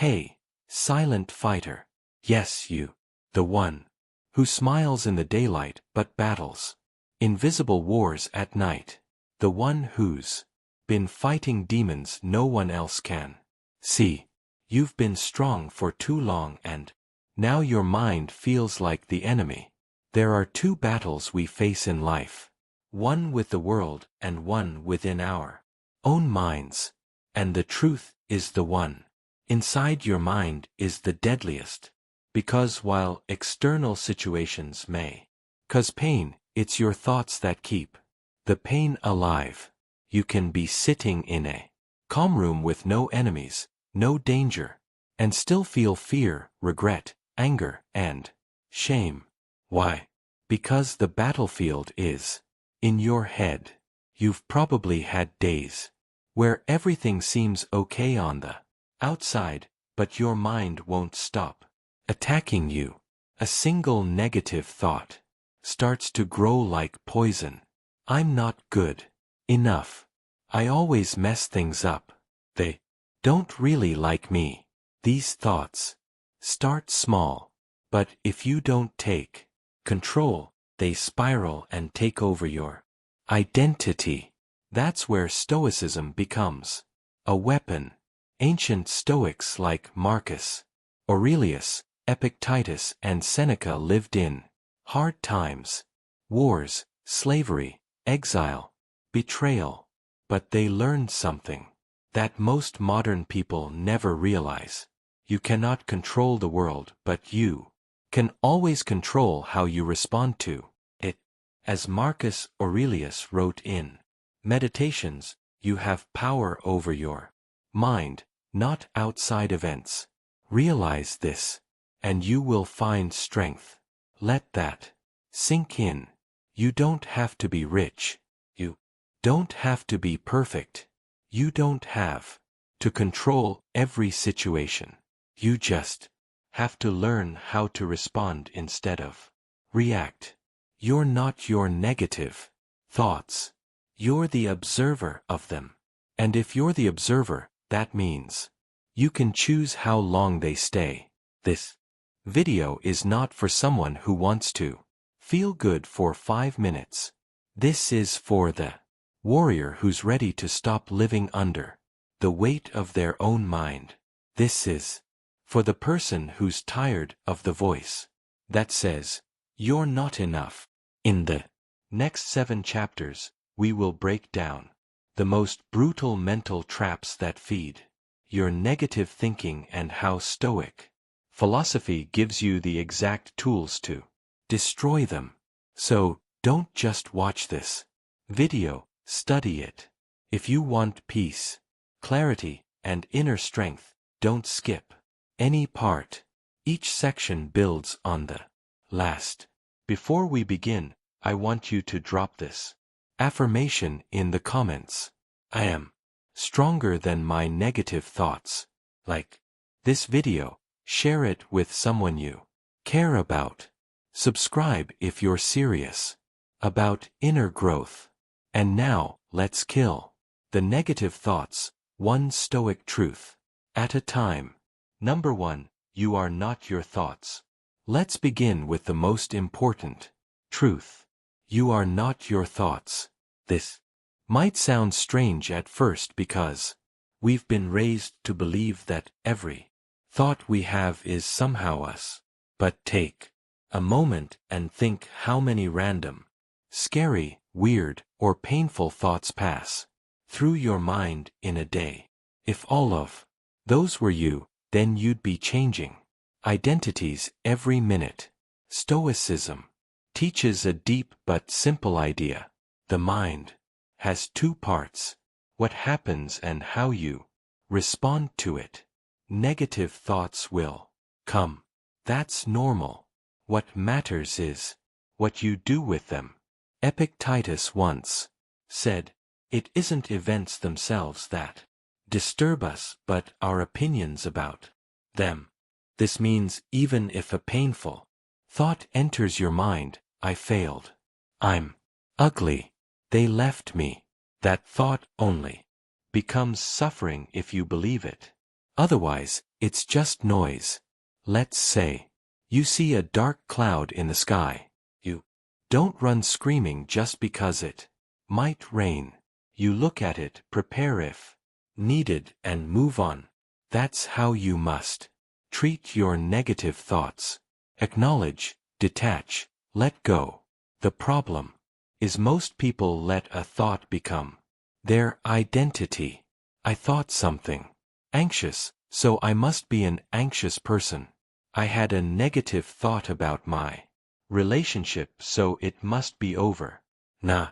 Hey, silent fighter. Yes, you. The one who smiles in the daylight but battles invisible wars at night. The one who's been fighting demons no one else can see. You've been strong for too long and now your mind feels like the enemy. There are two battles we face in life. One with the world and one within our own minds. And the truth is the one inside your mind is the deadliest. Because while external situations may cause pain, it's your thoughts that keep the pain alive. You can be sitting in a calm room with no enemies, no danger, and still feel fear, regret, anger, and shame. Why? Because the battlefield is in your head. You've probably had days where everything seems okay on the outside, but your mind won't stop attacking you. A single negative thought starts to grow like poison. I'm not good enough. I always mess things up. They don't really like me. These thoughts start small, but if you don't take control, they spiral and take over your identity. That's where Stoicism becomes a weapon. Ancient Stoics like Marcus Aurelius, Epictetus, and Seneca lived in hard times, wars, slavery, exile, betrayal. But they learned something that most modern people never realize. You cannot control the world, but you can always control how you respond to it. As Marcus Aurelius wrote in Meditations, you have power over your mind, not outside events. Realize this, and you will find strength. Let that sink in. You don't have to be rich. You don't have to be perfect. You don't have to control every situation. You just have to learn how to respond instead of react. You're not your negative thoughts. You're the observer of them. And if you're the observer, that means you can choose how long they stay. This video is not for someone who wants to feel good for 5 minutes. This is for the warrior who's ready to stop living under the weight of their own mind. This is for the person who's tired of the voice that says, "You're not enough." In the next 7 chapters, we will break down the most brutal mental traps that feed your negative thinking and how Stoic philosophy gives you the exact tools to destroy them. So, don't just watch this video, study it. If you want peace, clarity, and inner strength, don't skip any part. Each section builds on the last. Before we begin, I want you to drop this affirmation in the comments. I am stronger than my negative thoughts. Like this video, share it with someone you care about. Subscribe if you're serious about inner growth. And now, let's kill the negative thoughts, one Stoic truth at a time. Number 1, you are not your thoughts. Let's begin with the most important truth. You are not your thoughts. This might sound strange at first because we've been raised to believe that every thought we have is somehow us. But take a moment and think how many random, scary, weird, or painful thoughts pass through your mind in a day. If all of those were you, then you'd be changing identities every minute. Stoicism teaches a deep but simple idea. The mind has 2 parts: what happens and how you respond to it. Negative thoughts will come. That's normal. What matters is what you do with them. Epictetus once said, "It isn't events themselves that disturb us, but our opinions about them." This means even if a painful thought enters your mind, "I failed. I'm ugly. They left me." That thought only becomes suffering if you believe it. Otherwise, it's just noise. Let's say you see a dark cloud in the sky. You don't run screaming just because it might rain. You look at it, prepare if needed, and move on. That's how you must treat your negative thoughts. Acknowledge, detach, let go. The problem is most people let a thought become their identity. I thought something anxious, so I must be an anxious person. I had a negative thought about my relationship, so it must be over. Nah,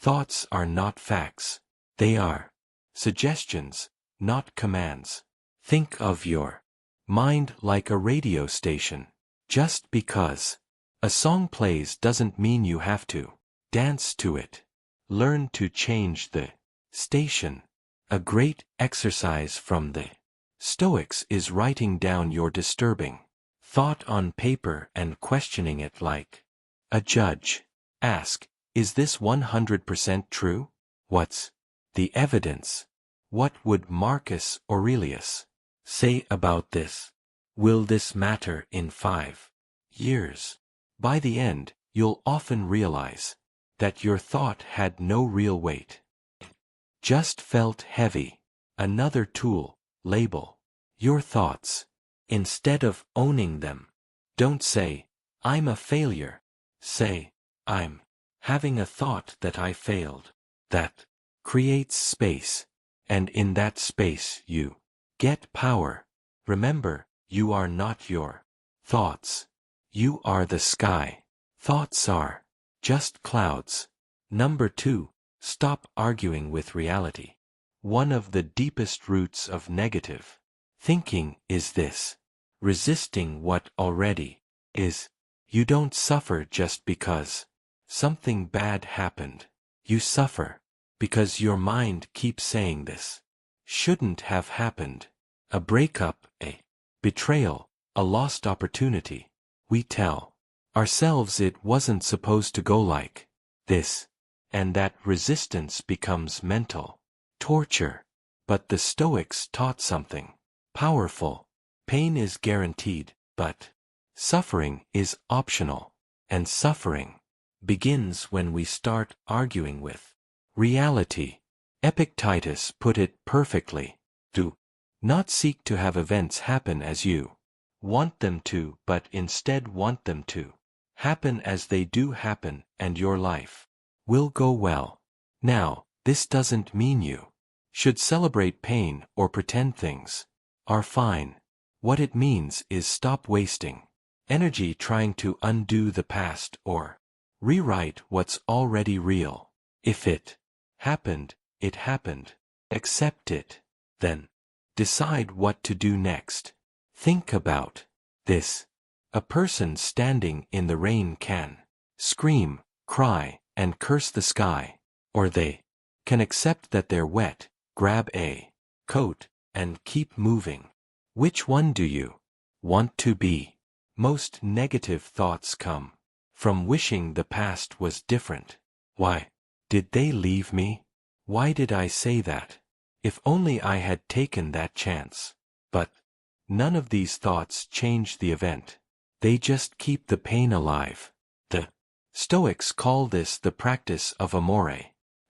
thoughts are not facts. They are suggestions, not commands. Think of your mind like a radio station. Just because a song plays doesn't mean you have to dance to it. Learn to change the station. A great exercise from the Stoics is writing down your disturbing thought on paper and questioning it like a judge. Ask, is this 100% true? What's the evidence? What would Marcus Aurelius say about this? Will this matter in 5 years? By the end, you'll often realize that your thought had no real weight. Just felt heavy. Another tool, label your thoughts. Instead of owning them, don't say, I'm a failure. Say, I'm having a thought that I failed. That creates space, and in that space you get power. Remember, you are not your thoughts. You are the sky. Thoughts are just clouds. Number 2, stop arguing with reality. One of the deepest roots of negative thinking is this: resisting what already is. You don't suffer just because something bad happened. You suffer because your mind keeps saying this shouldn't have happened. A breakup, a betrayal, a lost opportunity. We tell ourselves it wasn't supposed to go like this, and that resistance becomes mental torture. But the Stoics taught something powerful. Pain is guaranteed, but suffering is optional. And suffering begins when we start arguing with reality. Epictetus put it perfectly. Do not seek to have events happen as you want them to, but instead want them to happen as they do happen, and your life will go well. Now, this doesn't mean you should celebrate pain or pretend things are fine. What it means is stop wasting energy trying to undo the past or rewrite what's already real. If it happened, it happened. Accept it. Then decide what to do next. Think about this. A person standing in the rain can scream, cry, and curse the sky. Or they can accept that they're wet, grab a coat, and keep moving. Which one do you want to be? Most negative thoughts come from wishing the past was different. Why did they leave me? Why did I say that? If only I had taken that chance. But none of these thoughts change the event. They just keep the pain alive. The Stoics call this the practice of amore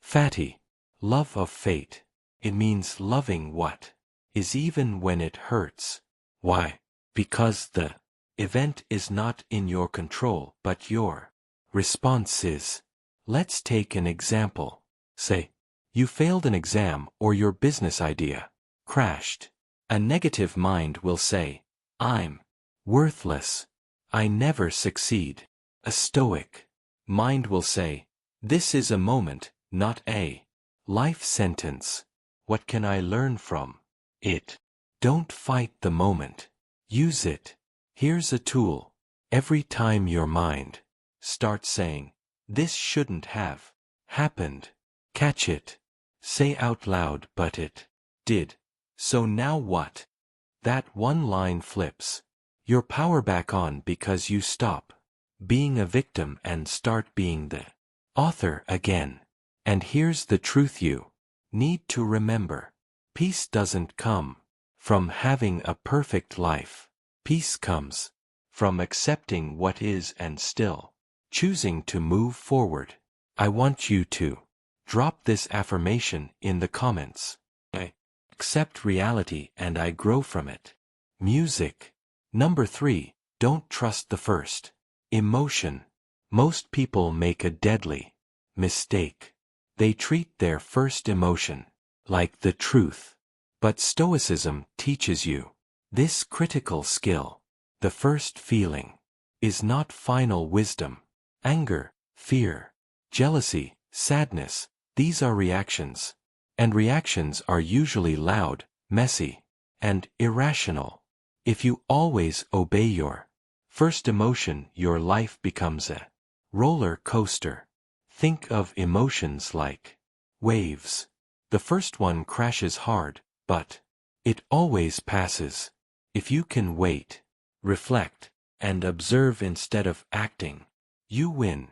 fati, love of fate. It means loving what is even when it hurts. Why? Because the event is not in your control, but your response is. Let's take an example. Say, you failed an exam or your business idea crashed. A negative mind will say, I'm worthless. I never succeed. A Stoic mind will say, this is a moment, not a life sentence. What can I learn from it? Don't fight the moment. Use it. Here's a tool. Every time your mind starts saying, this shouldn't have happened, catch it. Say out loud, but it did. So now what? That one line flips your power back on because you stop being a victim and start being the author again. And here's the truth you need to remember. Peace doesn't come from having a perfect life. Peace comes from accepting what is and still choosing to move forward. I want you to drop this affirmation in the comments. I accept reality and I grow from it. Music. Number 3. Don't trust the first emotion. Most people make a deadly mistake. They treat their first emotion like the truth. But Stoicism teaches you this critical skill. The first feeling is not final wisdom. Anger, fear, jealousy, sadness, these are reactions. And reactions are usually loud, messy, and irrational. If you always obey your first emotion, your life becomes a roller coaster. Think of emotions like waves. The first one crashes hard, but it always passes. If you can wait, reflect, and observe instead of acting, you win.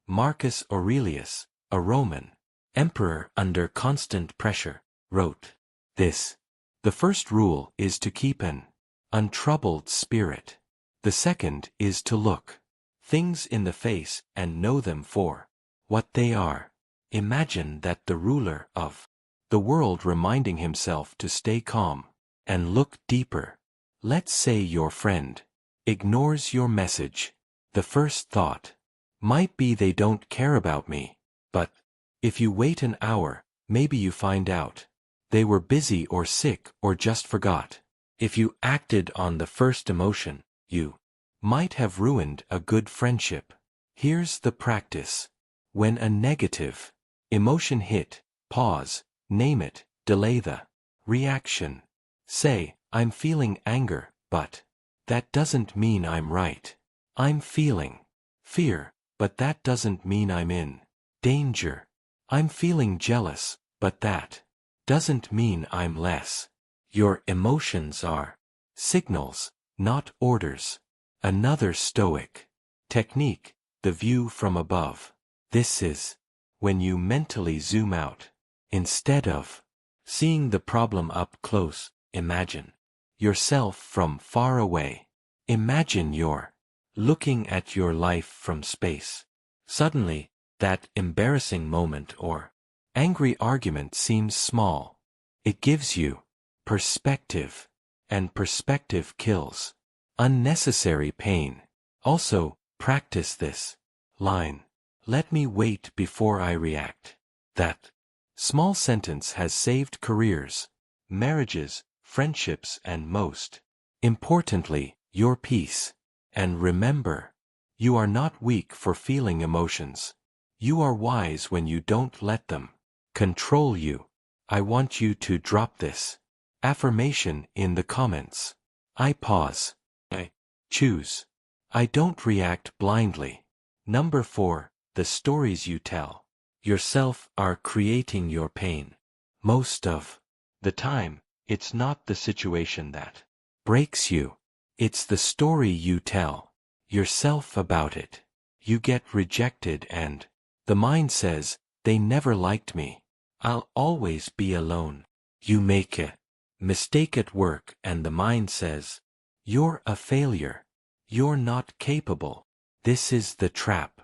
Marcus Aurelius, a Roman emperor under constant pressure, wrote this: "The first rule is to keep an untroubled spirit. The second is to look things in the face and know them for what they are." Imagine that the ruler of the world reminding himself to stay calm and look deeper. Let's say your friend ignores your message. The first thought might be they don't care about me. But if you wait an hour, maybe you find out they were busy or sick or just forgot. If you acted on the first emotion, you might have ruined a good friendship. Here's the practice. When a negative emotion hit, pause, name it, delay the reaction. Say, I'm feeling anger, but that doesn't mean I'm right. I'm feeling fear, but that doesn't mean I'm in danger. I'm feeling jealous, but that doesn't mean I'm less. Your emotions are signals, not orders. Another Stoic technique, the view from above. This is when you mentally zoom out. Instead of seeing the problem up close, imagine yourself from far away. Imagine you're looking at your life from space. Suddenly, that embarrassing moment or angry argument seems small. It gives you perspective, and perspective kills unnecessary pain. Also, practice this line: let me wait before I react. That small sentence has saved careers, marriages, friendships, and most importantly, your peace. And remember, you are not weak for feeling emotions. You are wise when you don't let them control you. I want you to drop this affirmation in the comments. I pause. I choose. I don't react blindly. Number 4. The stories you tell yourself are creating your pain. Most of the time, it's not the situation that breaks you. It's the story you tell yourself about it. You get rejected and the mind says, they never liked me. I'll always be alone. You make a mistake at work and the mind says, you're a failure. You're not capable. This is the trap.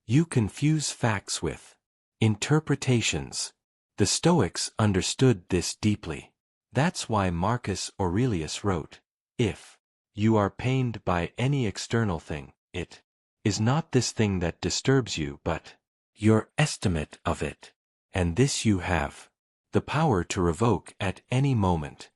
You confuse facts with interpretations. The Stoics understood this deeply. That's why Marcus Aurelius wrote, if you are pained by any external thing, it is not this thing that disturbs you but your estimate of it. And this you have the power to revoke at any moment.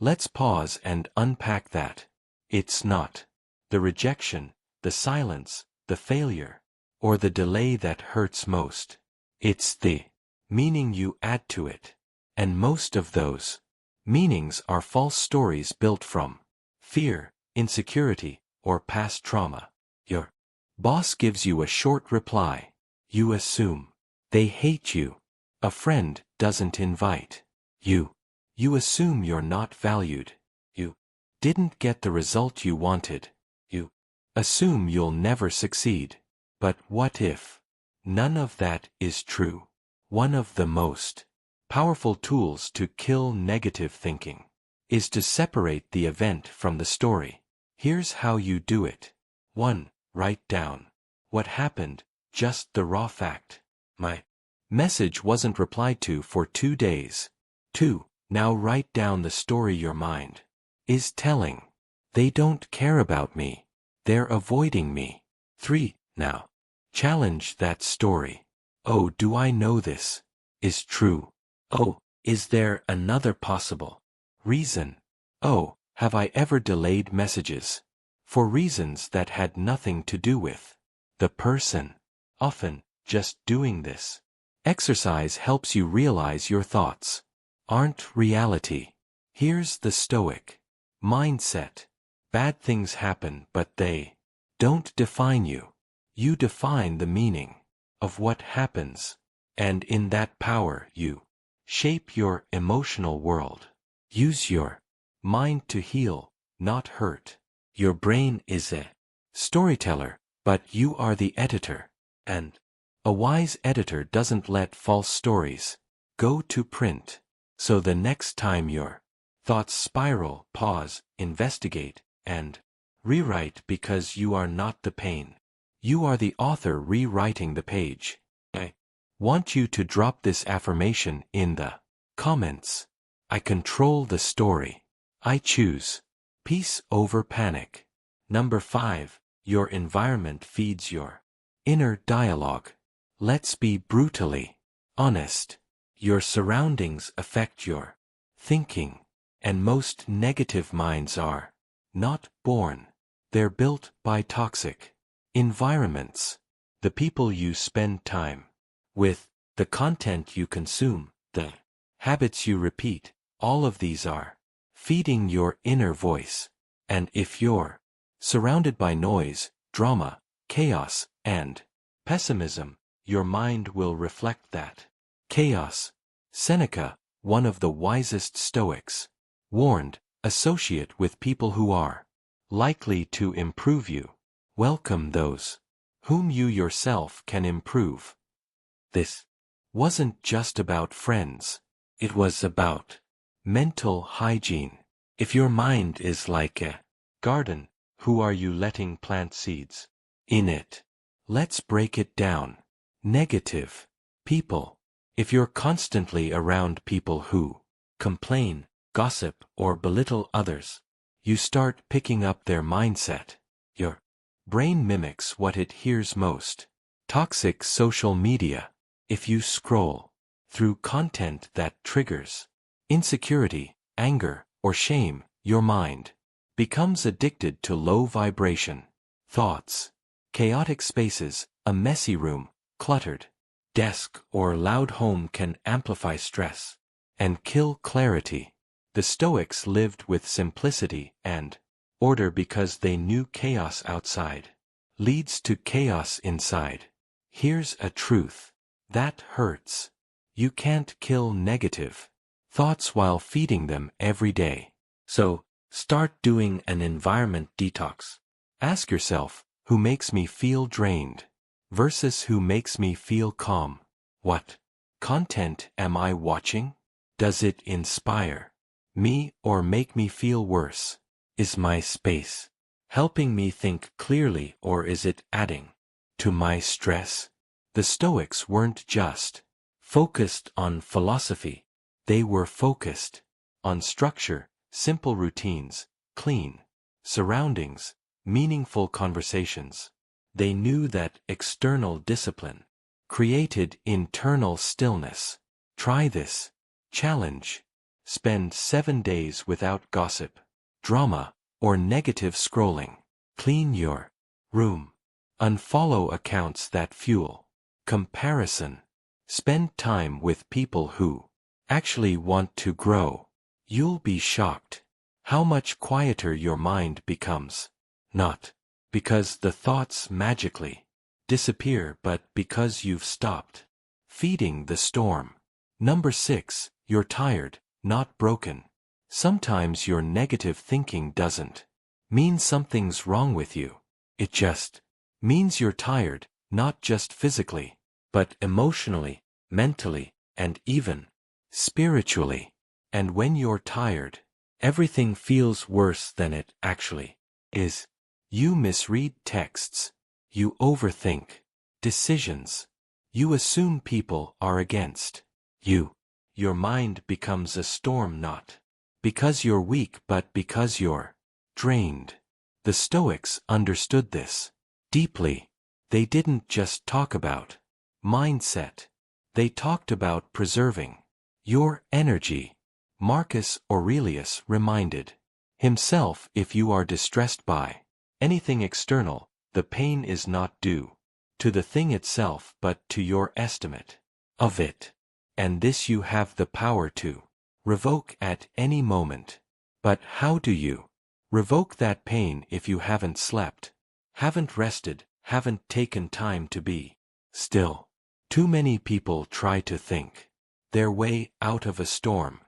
Let's pause and unpack that. It's not the rejection, the silence, the failure, or the delay that hurts most. It's the meaning you add to it. And most of those meanings are false stories built from fear, insecurity, or past trauma. Your boss gives you a short reply. You assume they hate you. A friend doesn't invite you. You assume you're not valued. You didn't get the result you wanted. You assume you'll never succeed. But what if none of that is true? One of the most powerful tools to kill negative thinking is to separate the event from the story. Here's how you do it. 1. Write down what happened, just the raw fact. My message wasn't replied to for 2 days. 2. Now write down the story your mind is telling. They don't care about me. They're avoiding me. 3. Now challenge that story. Oh, do I know this is true? Oh, is there another possible reason? Oh, have I ever delayed messages for reasons that had nothing to do with the person? Often, just doing this exercise helps you realize your thoughts aren't reality. Here's the Stoic mindset. Bad things happen, but they don't define you. You define the meaning of what happens, and in that power you shape your emotional world. Use your mind to heal, not hurt. Your brain is a storyteller, but you are the editor, and a wise editor doesn't let false stories go to print. So the next time your thoughts spiral, pause, investigate, and rewrite, because you are not the pain. You are the author rewriting the page. I want you to drop this affirmation in the comments. I control the story. I choose peace over panic. Number 5. Your environment feeds your inner dialogue. Let's be brutally honest. Your surroundings affect your thinking, and most negative minds are not born. They're built by toxic environments. The people you spend time with, the content you consume, the habits you repeat, all of these are feeding your inner voice. And if you're surrounded by noise, drama, chaos, and pessimism, your mind will reflect that chaos. Seneca, one of the wisest Stoics, warned, associate with people who are likely to improve you. Welcome those whom you yourself can improve. This wasn't just about friends. It was about mental hygiene. If your mind is like a garden, who are you letting plant seeds in it? Let's break it down. Negative people. If you're constantly around people who complain, gossip, or belittle others, you start picking up their mindset. Your brain mimics what it hears most. Toxic social media. If you scroll through content that triggers insecurity, anger, or shame, your mind becomes addicted to low vibration thoughts. Chaotic spaces, a messy room, cluttered desk, or loud home can amplify stress and kill clarity. The Stoics lived with simplicity and order because they knew chaos outside leads to chaos inside. Here's a truth that hurts. You can't kill negative thoughts while feeding them every day. So, start doing an environment detox. Ask yourself, who makes me feel drained versus who makes me feel calm? What content am I watching? Does it inspire me or make me feel worse? Is my space helping me think clearly, or is it adding to my stress? The Stoics weren't just focused on philosophy. They were focused on structure, simple routines, clean surroundings, meaningful conversations. They knew that external discipline created internal stillness. Try this challenge. Spend 7 days without gossip, drama, or negative scrolling. Clean your room. Unfollow accounts that fuel comparison. Spend time with people who actually want to grow. You'll be shocked how much quieter your mind becomes. Not because the thoughts magically disappear, but because you've stopped feeding the storm. Number 6, you're tired, not broken. Sometimes your negative thinking doesn't mean something's wrong with you. It just means you're tired, not just physically, but emotionally, mentally, and even spiritually. And when you're tired, everything feels worse than it actually is. You misread texts. You overthink decisions. You assume people are against you. Your mind becomes a storm not because you're weak but because you're drained. The Stoics understood this deeply. They didn't just talk about mindset. They talked about preserving your energy. Marcus Aurelius reminded himself, if you are distressed by anything external, the pain is not due to the thing itself but to your estimate of it. And this you have the power to revoke at any moment. But how do you revoke that pain if you haven't slept, haven't rested, haven't taken time to be still? Too many people try to think their way out of a storm.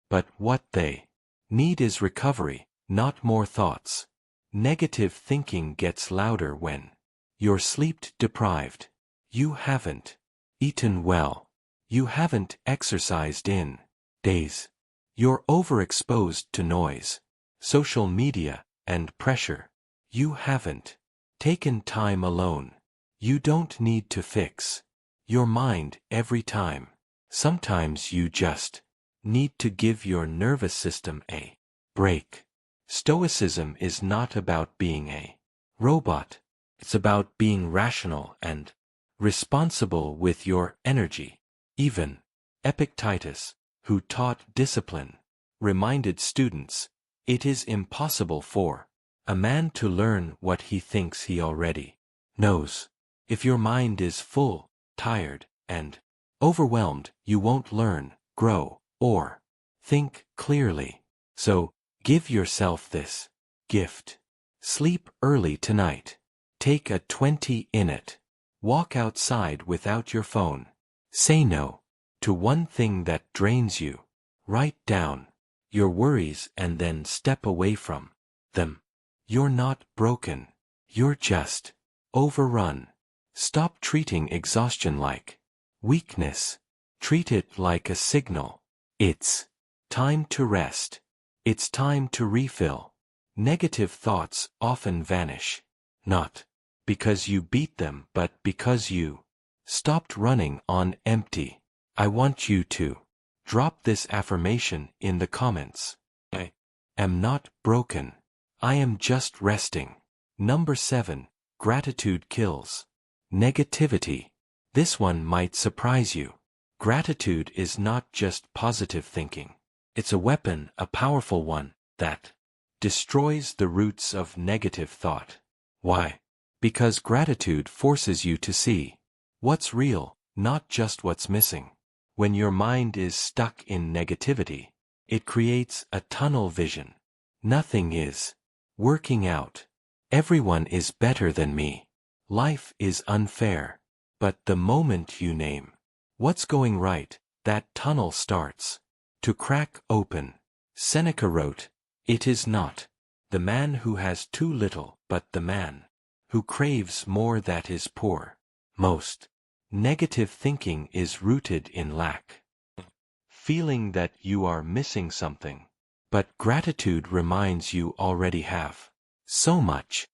But what they need is recovery, not more thoughts. Negative thinking gets louder when you're sleep deprived. You haven't eaten well. You haven't exercised in days. You're overexposed to noise, social media, and pressure. You haven't taken time alone. You don't need to fix your mind every time. Sometimes you just need to give your nervous system a break. Stoicism is not about being a robot. It's about being rational and responsible with your energy. Even Epictetus, who taught discipline, reminded students, it is impossible for a man to learn what he thinks he already knows. If your mind is full, tired, and overwhelmed, you won't learn, grow, or think clearly. So, give yourself this gift. Sleep early tonight. Take a 20-minute walk outside without your phone. Say no to one thing that drains you. Write down your worries and then step away from them. You're not broken. You're just overrun. Stop treating exhaustion like weakness. Treat it like a signal. It's time to rest. It's time to refill. Negative thoughts often vanish, not because you beat them but because you stopped running on empty. I want you to drop this affirmation in the comments. I am not broken. I am just resting. Number 7. Gratitude kills negativity. This one might surprise you. Gratitude is not just positive thinking. It's a weapon, a powerful one, that destroys the roots of negative thought. Why? Because gratitude forces you to see what's real, not just what's missing. When your mind is stuck in negativity, it creates a tunnel vision. Nothing is working out. Everyone is better than me. Life is unfair. But the moment you name what's going right, that tunnel starts to crack open. Seneca wrote, "It is not the man who has too little, but the man who craves more that is poor." Most negative thinking is rooted in lack. Feeling that you are missing something. But gratitude reminds you already have so much.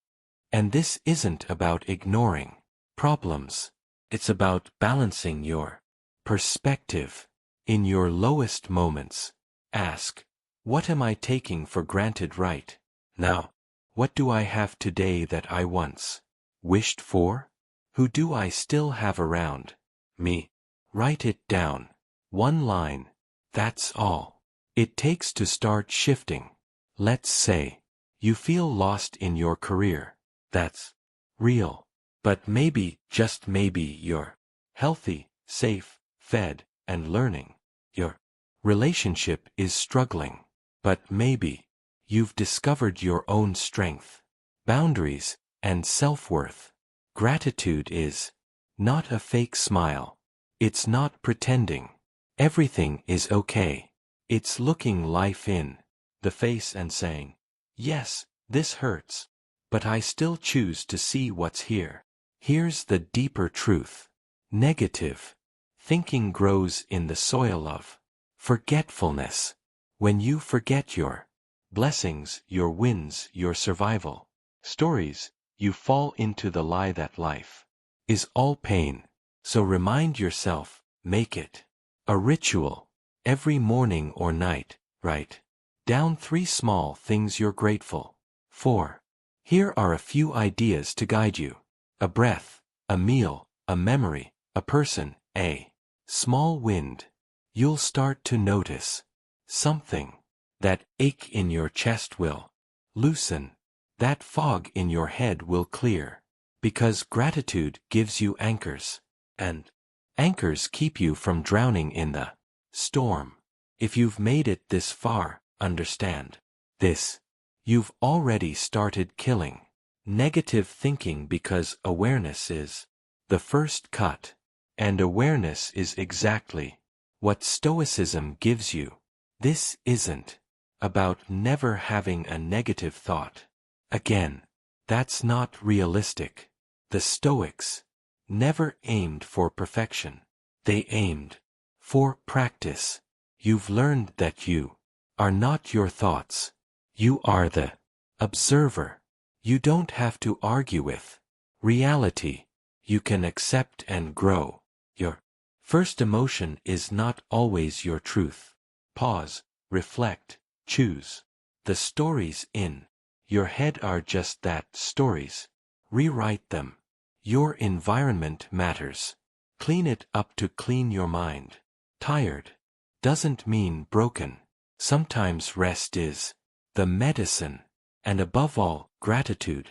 And this isn't about ignoring problems. It's about balancing your perspective. In your lowest moments, ask, what am I taking for granted right now? What do I have today that I once wished for? Who do I still have around me? Write it down. One line. That's all it takes to start shifting. Let's say you feel lost in your career. That's real. But maybe, just maybe, you're healthy, safe, fed, and learning. Your relationship is struggling. But maybe you've discovered your own strength, boundaries, and self-worth. Gratitude is not a fake smile. It's not pretending everything is okay. It's looking life in the face and saying, yes, this hurts, but I still choose to see what's here. Here's the deeper truth. Negative thinking grows in the soil of forgetfulness. When you forget your Blessings, your wins, your survival. Stories, you fall into the lie that life is all pain. So remind yourself, make it a ritual. Every morning or night, write down 3 small things you're grateful for. Here are a few ideas to guide you. A breath, a meal, a memory, a person, a small wind. You'll start to notice something. That ache in your chest will loosen. That fog in your head will clear. Because gratitude gives you anchors. And anchors keep you from drowning in the storm. If you've made it this far, understand this. You've already started killing negative thinking, because awareness is the first cut. And awareness is exactly what Stoicism gives you. This isn't about never having a negative thought again. That's not realistic. The Stoics never aimed for perfection. They aimed for practice. You've learned that you are not your thoughts. You are the observer. You don't have to argue with reality. You can accept and grow. Your first emotion is not always your truth. Pause, reflect, choose. The stories in your head are just that, stories. Rewrite them. Your environment matters. Clean it up to clean your mind. Tired doesn't mean broken. Sometimes rest is the medicine. And above all, gratitude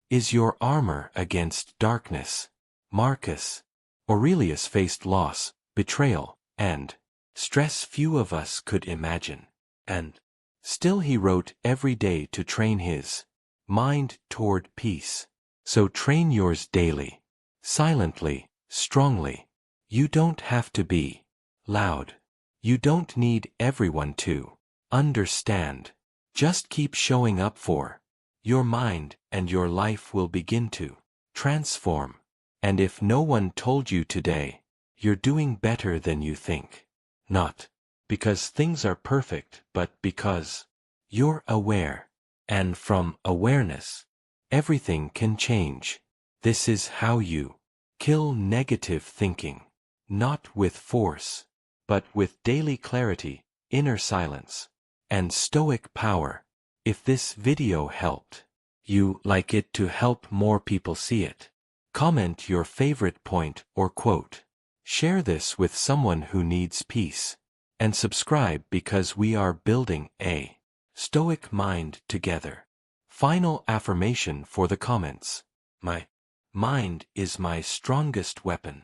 is your armor against darkness. Marcus Aurelius faced loss, betrayal, and stress few of us could imagine. And still he wrote every day to train his mind toward peace. So train yours daily, silently, strongly. You don't have to be loud. You don't need everyone to understand. Just keep showing up for your mind, and your life will begin to transform. And if no one told you today, you're doing better than you think. Not because things are perfect, but because you're aware. And from awareness, everything can change. This is how you kill negative thinking. Not with force, but with daily clarity, inner silence, and stoic power. If this video helped you, like it to help more people see it. Comment your favorite point or quote. Share this with someone who needs peace. And subscribe, because we are building a stoic mind together. Final affirmation for the comments. My mind is my strongest weapon.